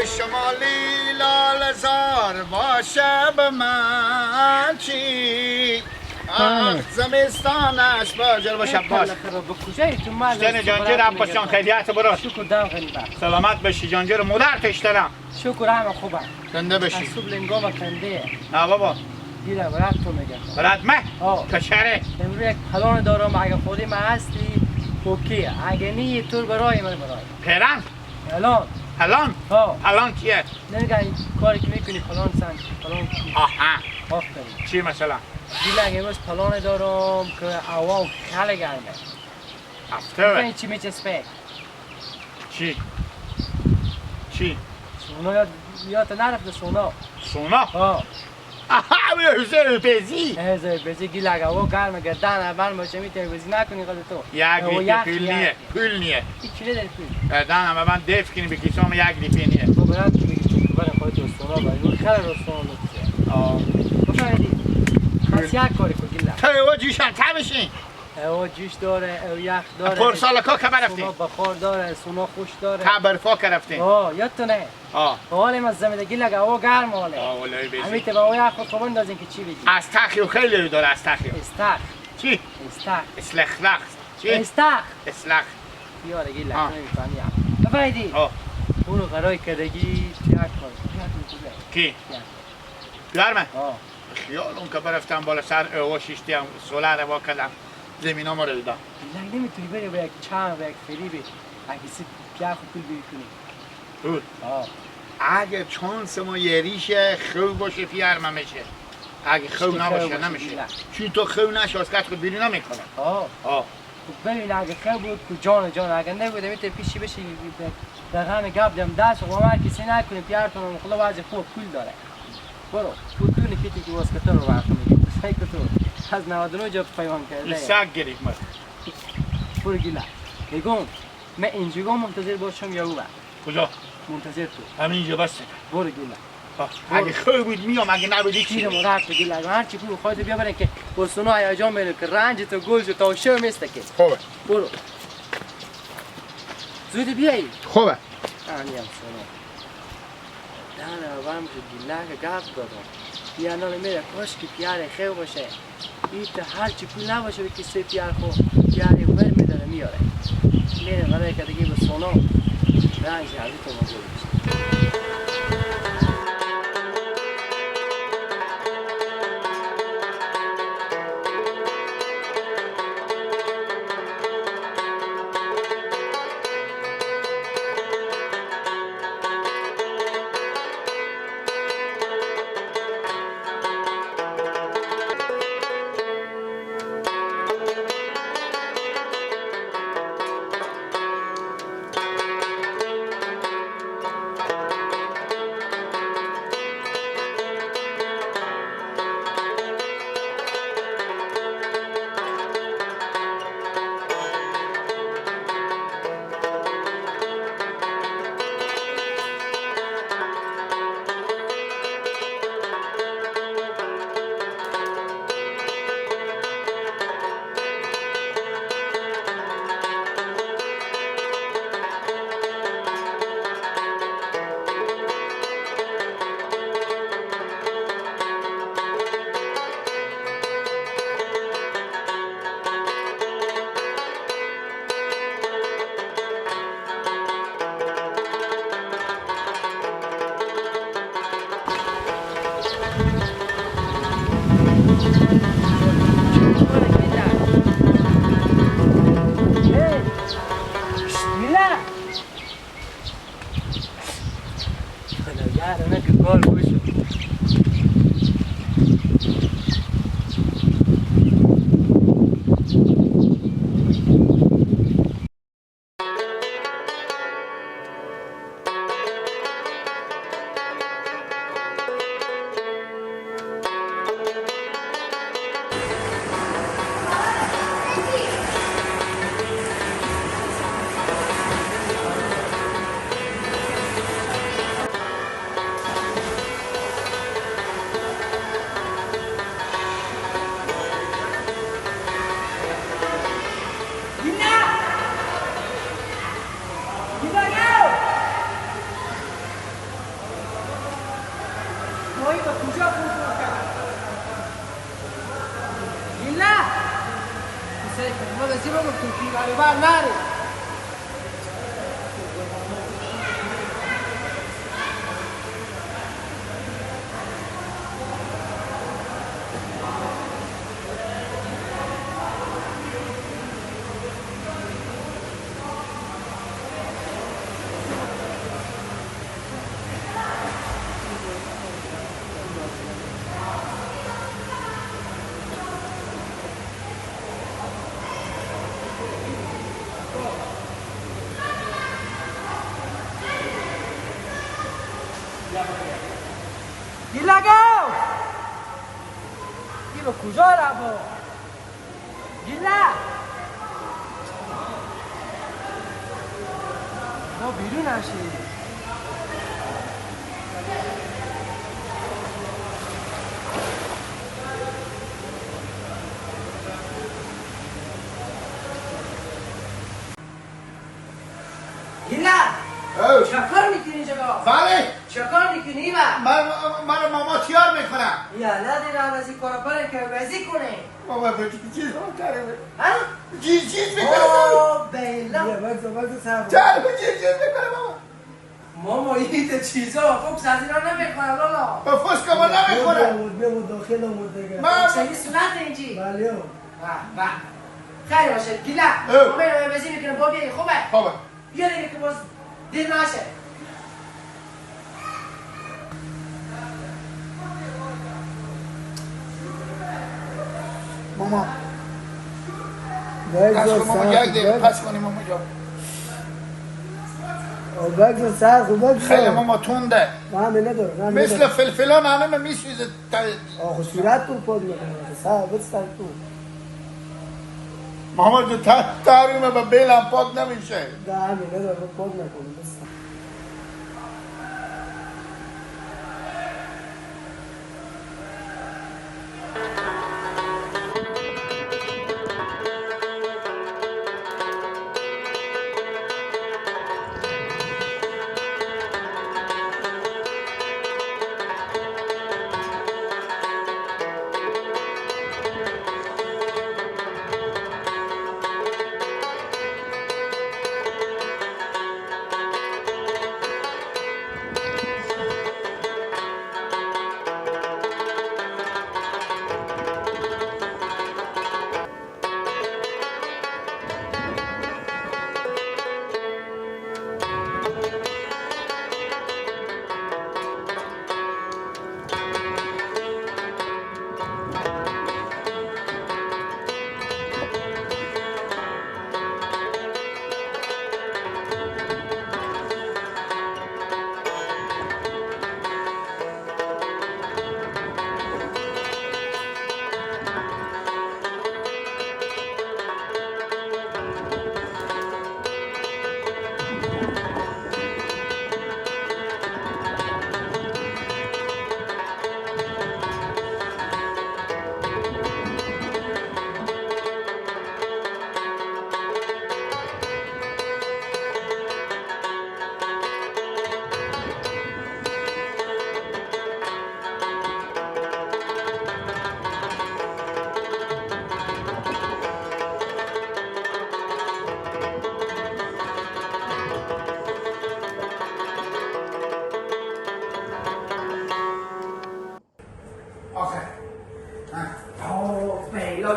شمالی لال زار باشه به من چی زمستانش باجر باشه باش شتن جانجیر عباسیان خیلیت برات شکر دم غنی بر سلامت بشی جانجیر مادر تشترم شکر همه خوبه زنده بشی اصوب لنگام کنده نه بابا دیره برات تو میگم برات مه آه. کشره امروز یک پلان دارم اگه خودی من هستی اوکی اگه نی تو برای من برای پیرن الان الان ها الان کیه نمیگه این کاری که میکنی فلان سن فلان آها آفرین چی مثلا دیگه اگه امروز پلان دارم که اوا خیلی گرمه هفته ببین چی میچسبه چی چی سونا یاد نرفته سونا سونا ها آها بیا بیزی هزار بزی گیل اگه هوا گرمه گردن اول باشه می تلویزیون نکنی خود تو یک لیتر پول نیه پول نیه چی در پول گردن اما من دف کنی به کیسام یک لیتر نیه تو برات میگی برای خودت سونا باید اون خیلی رسونا لطفه آه بفهمیدی پس یک کاری کن گیل تو او جوشن تا بشین او جوش داره او یخ داره پرسالکا که برفتین سونا بخار داره سونا خوش داره تا برفا که رفتین آه یادتونه آه حال ما زمینگی لگه هوا گرم حاله آه ولای بیزی همیته با او یخ خود خوب اندازین که چی بگی از تخیو خیلی داره از تخیو استخ چی؟ استخ اسلخلخ چی؟ استخ اسلخ یاره گیل آه. نمیفهمی بفهمیدی آه اونو قرای کردگی یک کار کی؟ گرمه؟ آه خیال اون که برفتم بالا سر او شیشتی هم سولر رو کردم زمین ها ما رو دیدم لگ نمیتونی بری به یک چند و یک فریبی اگه سی پیاخ و پول بری کنی بود آه اگه چانس ما یه ریش خوب باشه پیرمه میشه اگه خوب نباشه نمیشه چون تو خوب نشه از کت خود بیرون نمیکنه آه آه خب ببین اگه خیلی بود که جان اگه نبود میتونی پیشی بشی در همه گپ دم دست و ما کسی نکنی پیارتون و خلا وضع خوب پول داره برو پول نکیتی که واسه رو وقت میگی فکر تو از 99 جا پیمان این کرده سگ گرید مرد برو گیلا میگم من اینجا منتظر باشم یا او کجا؟ منتظر تو همینجا بسته برو گیلا اگه خوب بود میام اگه نبودی چی؟ تیر مرد بگی لگه هر چی بود خواهد بیا برن که با سونا هیجان بینه که رنج تو گلج تا شو میسته که خوبه برو زودی بیایی خوبه آنیم سونا دانه اولم شد گیلا که گفت دادم بیا ناله میره کاش که پیاره خیلی باشه ایتا هر چی پول نباشه به کسی پیار خو پیاره ور میداره میاره میره برای که دیگه به سونا رنج هردی تو موضوع بشه ما بسی بگم تو پیرانی بر نری گیلا گو این به کجا رفت گیلا ما بیرون نشید گیلا چه کار میکنی اینجا؟ بله چه کار میکنی با؟ من ماما تیار میکنم یا ندی را بازی کنه پره که بازی کنه ماما چیز کرده ها؟ چیز میکنم اوه بیلا چرا چیز میکنم ماما ماما این تا چیزا فوکس از اینا نمیکنه لالا با فوسکا ما نمیکنم ما چه سنت اینجی با خیلی باشه گیلا ماما اینو بازی میکنه با بیایی خوبه بیا دیگه که باز دیر نشه ماما دست ماما یک دقیقه پس کنی ماما جا خیلی ماما تونده مثل فلفلان همه میسویزه ماما جو تحریم با بیلم پاک نمیشه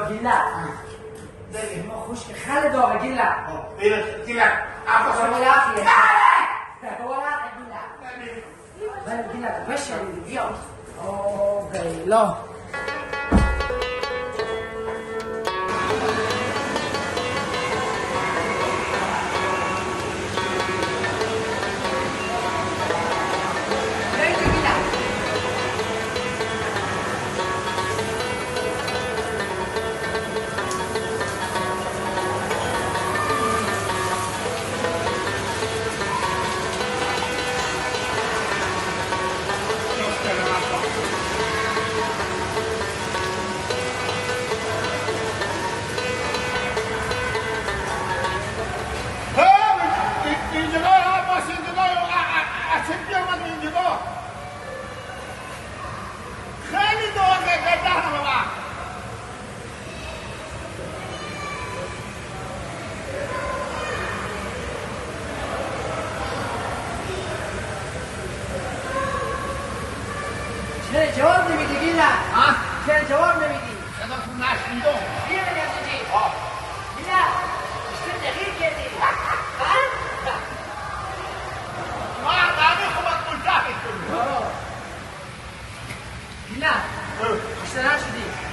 گیلا ببین ما خوشک خیلی داغه گیلا گیلا عباس ولا عافیه ولا عافیه گیلا گیلا بشری بیا گیلا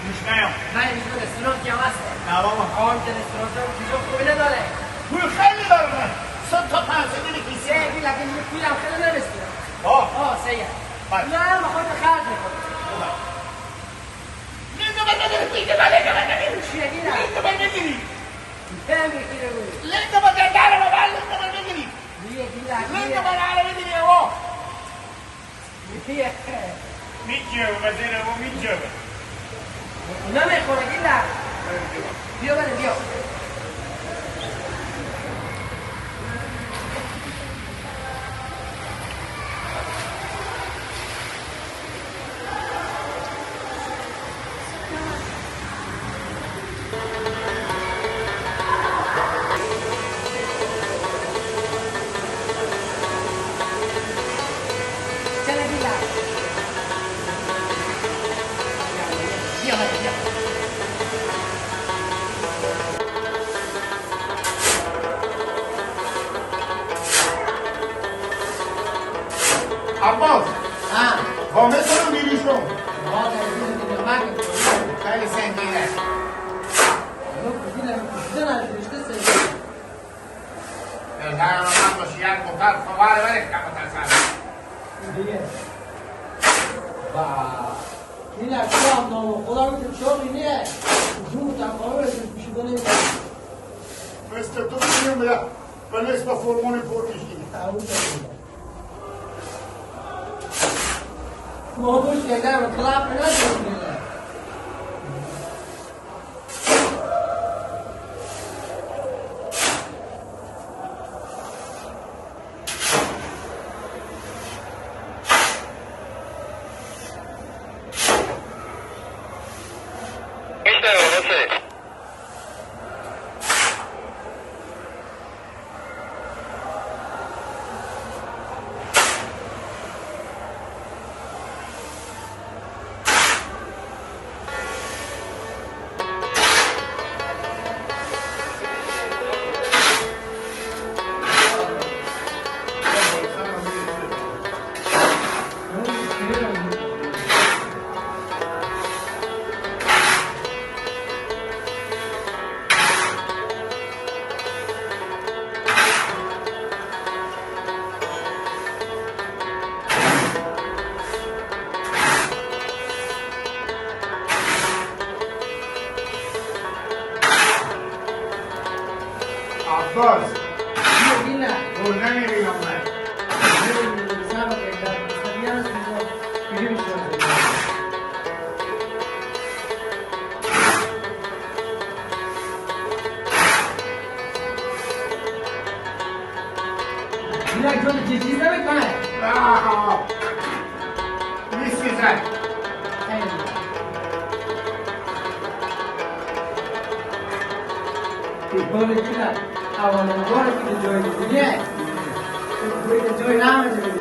میشنم من اینجا رستوران که هسته نه بابا آن که رستوران چیزا خوبی نداره پول خیلی داره صد تا 500 کیسه سه گی لکن پولم خیلی نرسیده آه سه بله. نه ما خود خرج میکنم لیندو بگیری چیه گیرم لیندو بگیری هم بگیره روی لیندو بگیری داره بابا لیندو بگیری دیگه گیرم لیندو بگیری بابا دیگه میجه وزیر و میجه نمیخوره گیرم بیا بله بیا عباس ها با مثلا میریشون هذا اللي معك خیلی سنگینه دارم من باشی یک مقدر خواره ولی کم تسر این اکرام نام خدا میتونم شوقی نیه زود تقاوه پیشی کنیم مثل تو بگیم بیا به نسبت فرمان پرکشی موضوع که در خلاف نداریم عباس گیلا تو نمیبینم من sabe que la italiana es Mira, yo چیز نمیکنه میسیزن Pone kila awanangora kile joy dunia. Kile joy nama je.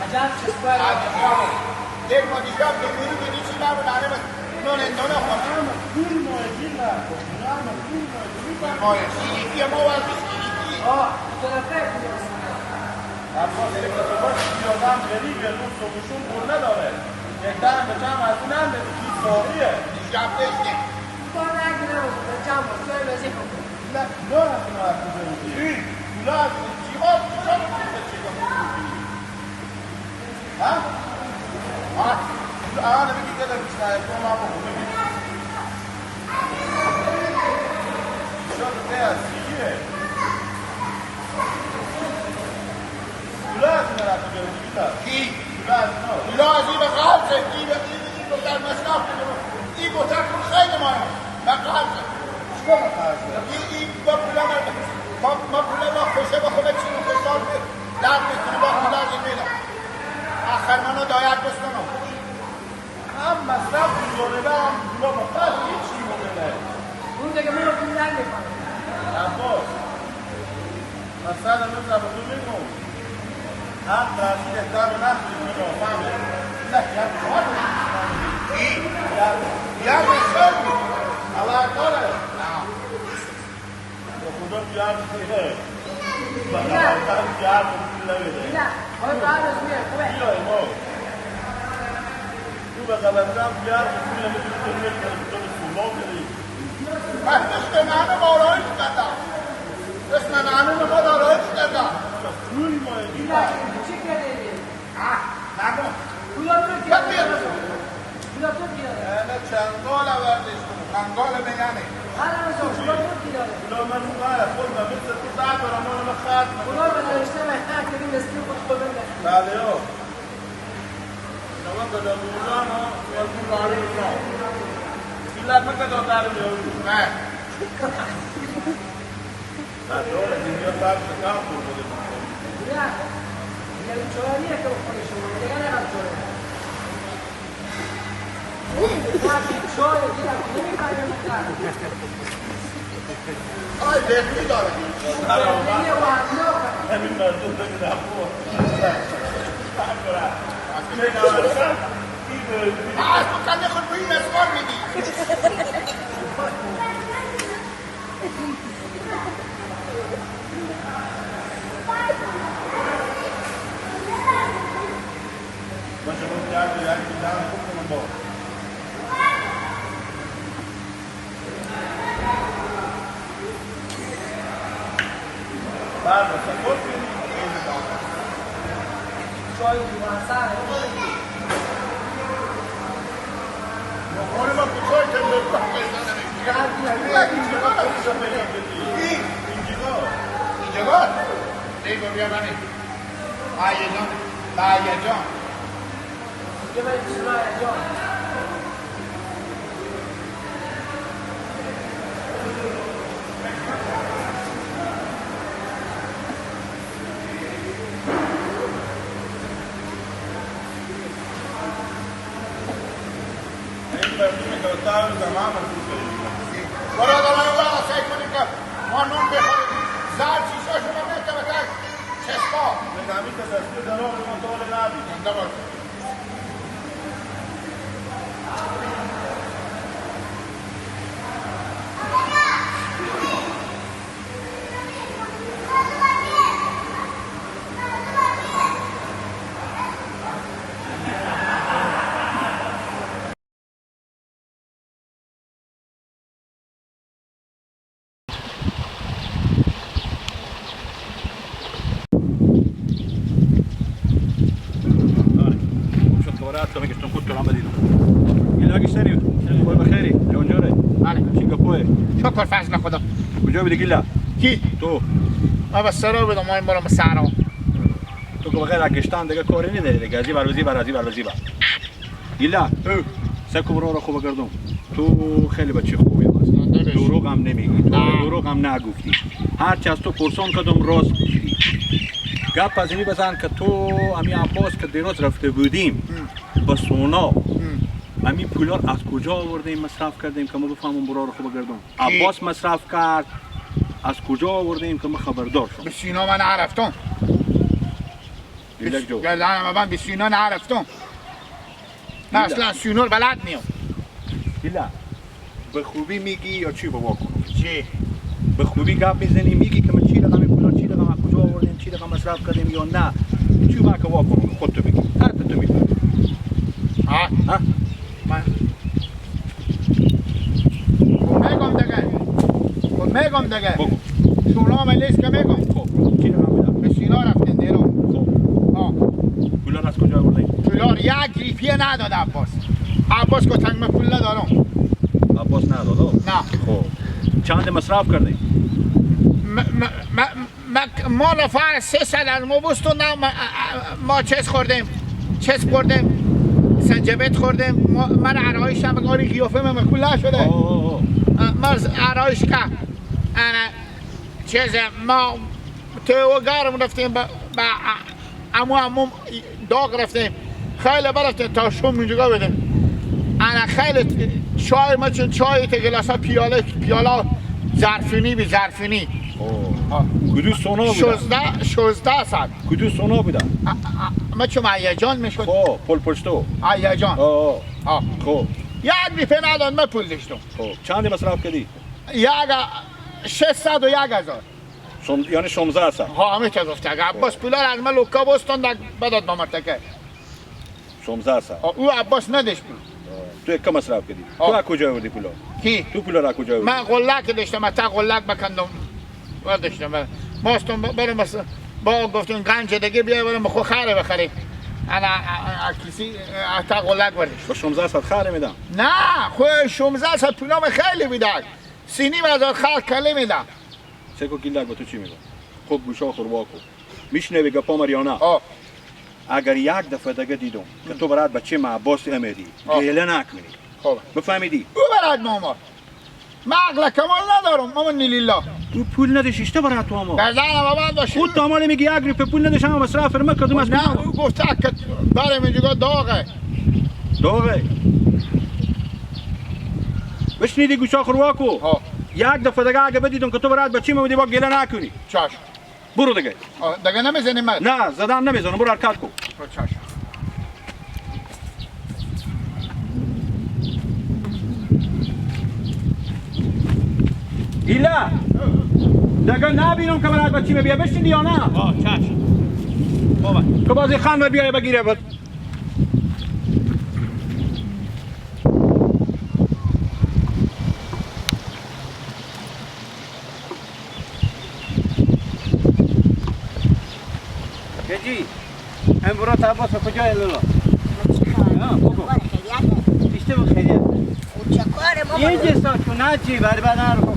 Ajab chespa. یک ما دیشب که میری که نیچی نبود نانه نانه خواهم مایه سیلیکی ما وقتی سیلیکی تو نفر اما داره که تو باش یادم غریبه روز و بوشون بول نداره یک دارم به چند از این هم به چیز ساقیه دیشب داشته کار نگیره بود جمع تو بازی کن نه دارم اینو از کجا میگیری اولا چیواد چیواد ها؟ آه نمیگی که در بیشتر تو ما با خونه بید شد که از سیگیره اولا از این رفت بیاره بیتر کی؟ اولا از اینا اولا از این به قلبه این بودن مصرف کنم این بودن کن خیلی مایم به قلبه چیکار می‌خواد؟ این با پوله ما خوشه با خونه درد میکنه با خدا میدم آخر منو داید بستنم هم مصرف میکنه هم پولا بخواد هیچی مونده اون دیگه من رو پول نمیکنم عباس مثلا مثلا به تو میگم هم درسی احترام نخوری کنم فهمه نه یک چهار یا بسیار بود الله کاره به خدا بیار میکنه بقیه بیار پول نمیده نه حالا تو هر روز میره خوبه بیا ایما تو به غلطم بیار پول نمیده تو میکنه تو به سولا کنی اسم نانه مارایش کردم اسم نانه ما دارایش کردم پول مایدی نه چی کردی؟ نگو پولا تو کردی؟ پولا تو کردی؟ نه چنگال آوردش چنگال میگنه هر روز پولا تو کردی؟ پولا من مقاله خود من مثل تو در برمان من خط پولا به نوشته مهتر کردی مسکین خود خودم نشد بله ها شما کدا بودان ها یکون باری بودان بیلت من کدا در میاری نه نه دوره دیگه تر شکم بوده نه یعنی چوریه که بخوری شما دیگه نگم چوریه نه چوریه دیگه نمیخوایی مختار آی بهمی داره دیگه و هم همین مردم دیگه نبود چه نوارشم از تو کنه خود به این مسمار میدی باشه بود کرد و یکی بیدن خوب کنم با بعد سپورت کنیم چای دیوان سره مخوری با کچای تنبه اینجا دیگه بیا بانی آیه جان یه باید بسیار جان این مردمی که اتاق زمان مفروض کنیم برادر من الله سعی کنیم که ما نون بخوریم زر چیزا شما میتونه بکن چسبا نگامی که دستی در آقای منطقه نبی زنده باش Come che sto tutto la mattina. Il laghi serio, poi بخیری جونجوره بله سینگاپور شکر فضل خدا کجا بودی گیلا کی؟ تو ما بس سرا بدم ما این برام سرا تو که بغیر اگشتان دیگه کاری نداری دیگه ازی بر ازی بر گیلا سکو برو رو خوب گردم تو خیلی بچه خوبی هست دروغ هم نمیگی تو دروغ هم نگفتی هر چی از تو پرسون کدوم راست گفتی گپ از اینی بزن که تو امی عباس که دیروز رفته بودیم با سونا امی پولار از کجا آوردیم مصرف کردیم که ما بفهمم برا رو خوب گردم عباس مصرف کرد از کجا آوردیم که ما خبردار شم به سینا من نرفتم دیلک جو گلدان من به سینا نرفتم نه اصلا سینا رو بلد نیم دیلا به خوبی میگی یا چی بابا کنم چی؟ به خوبی گپ میزنی میگی که من چی رقم این پولار چی رقم از کجا آوردیم چی رقم مصرف کردیم یا نه چی با که واکنم خود تو بگی حرف تو میفهمی ها؟ ها من میگم دیگه بگو سونا ملیس که میگم خب چی رقم بودم به سینا رفتن دیرو خب ها پولار از کجا آوردیم پولار یک ریپیه نداد عباس که تنگ من پول ندارم عباس نداد نه خب چند مصرف کردیم ما نفر 300 از ما بستون ما چیز خوردیم چیز بردیم سنجبت خوردیم من عرایش هم بگاری قیافه من مکول نشده من عرایش که انا چیز ما تو و گارم رفتیم امو داغ رفتیم خیلی برفتیم تا شوم اینجا بدیم انا خیلی چای ما چون چای تا گلاسا پیاله ظرفینی بی ظرفینی کدو سونا بوده 16 ساعت کدو سونا بوده ما چون هیجان میشد خب پول پشتو هیجان خب یک بیپه نداد من پول داشتم خب چندی مصرف کردی 601,000 یعنی 16 ساعت ها همه که گفته اگه عباس پولا را از من لوکا بستند بداد با مرتکه 16 ساعت او عباس نداشت پول تو یک کم مصرف کردی تو از کجا آوردی پولا کی؟ تو پولا را کجا آوردی من غلک داشتم تا غلک بکندم داشتم ماستم برم با گفتیم گنج دیگه بیا برم خود خیره بخری انا کسی تا غلک بردش با 16 ساعت خیره میدم نه خود 16 ساعت پولام خیلی بیداد سینی بازار خال کلی میدم سکو گیلک با تو چی میگم خوب گوشا خوروا کن میشنوی گپا مریانا اگر یک دفعه دیگه دیدم که تو برات بچه ما عباس امیدی گیله نکنی خب بفهمیدی او برات ماما ما عقل کمال ندارم ماما نیلیلا تو پول نداشت اشته برات تو اما در زنم بعد باشه خود دامال میگی یک روپه پول نداشت اما مصرف فرما کدوم از نه او گفته که برم اینجا داغه داغه بشنیدی گوشا خوروا کو یک دفعه دیگه اگه بدیدم که تو برات بچه ما بودی با گیله نکنی چاش برو دیگه دیگه نمیزنی من نه زدن نمیزنم برو حرکت کن چاش گیله دیگه نبینم که برات بچه بیا بشنیدی یا نه چاش که بازی خان بیای بگیره بود کجی امروز عباس کجای لالا اشته بود خیلیت یه جسا کنه چی بر بدن رو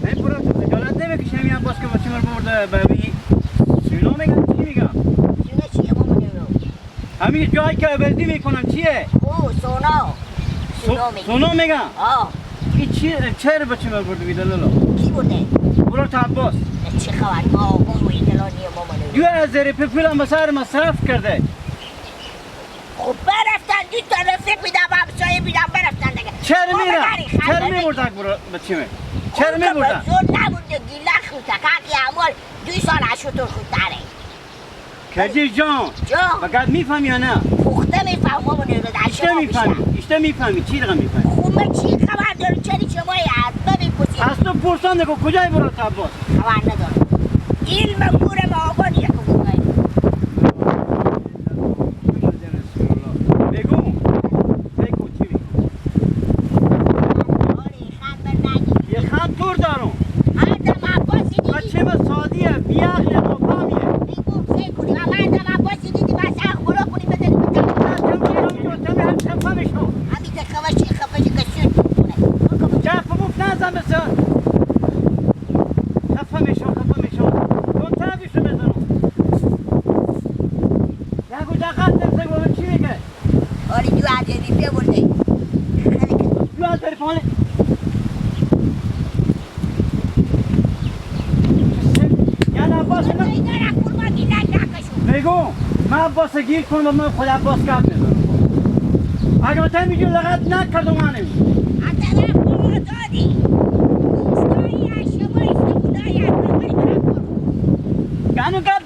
امروز خجالت نمیکشه همین عباس که بچه مر برده ببی سینا میگن چی میگن همین جایی که عوضی میکنم چیه؟ سونا میگن؟ این چه بچه مر برده بیده لالا؟ کی برده؟ برو تا عباس چه خبر ما بوی دلانی مامان 2000 روپیه پولم به سر مصرف کرده خب برفتن دو تا رفیق بیدم همسایه بیدم برفتن دیگه چرا میمردک برو بچه می چرا میمردن؟ زور نبوده گیله خوده که اول 2 سال اشوتور خودتره کجی جان بگرد میفهمی یا نه؟ پخته میفهم مامان اشته میفهمی چی رقم میفهمی؟ خب من چی خبر دارم چری شما از بپرسید از تو پرسان دیگه کجای برو تا عباس؟ خبر ندارم علم گوره با آبان یک بگوی بگو چی بگو؟ یه خط دور دارم آدم عباسی دیدی بچه با سادیه بیاغیه قفامیه بگو سه کنی و آدم عباسی دیدی بس اخبرا کنی بدنی تمی هم شفه میشو همین که خوشی خفشی کشید کنه جفه مفت نزن بسیار خفه میشو کن تبیشو بزنم یکو دقت نفسه گوه چی میگه؟ آری دو عددی بیا برده دو عددی پانه یعنی عباس بگو من عباس گیر کنم و من خود عباس کف میزنم اگه من تن میگی لغت نکردم من نمیم عدد خدا دادی ایستایی هشما ایست خدایی از من بری برم برو گنو گب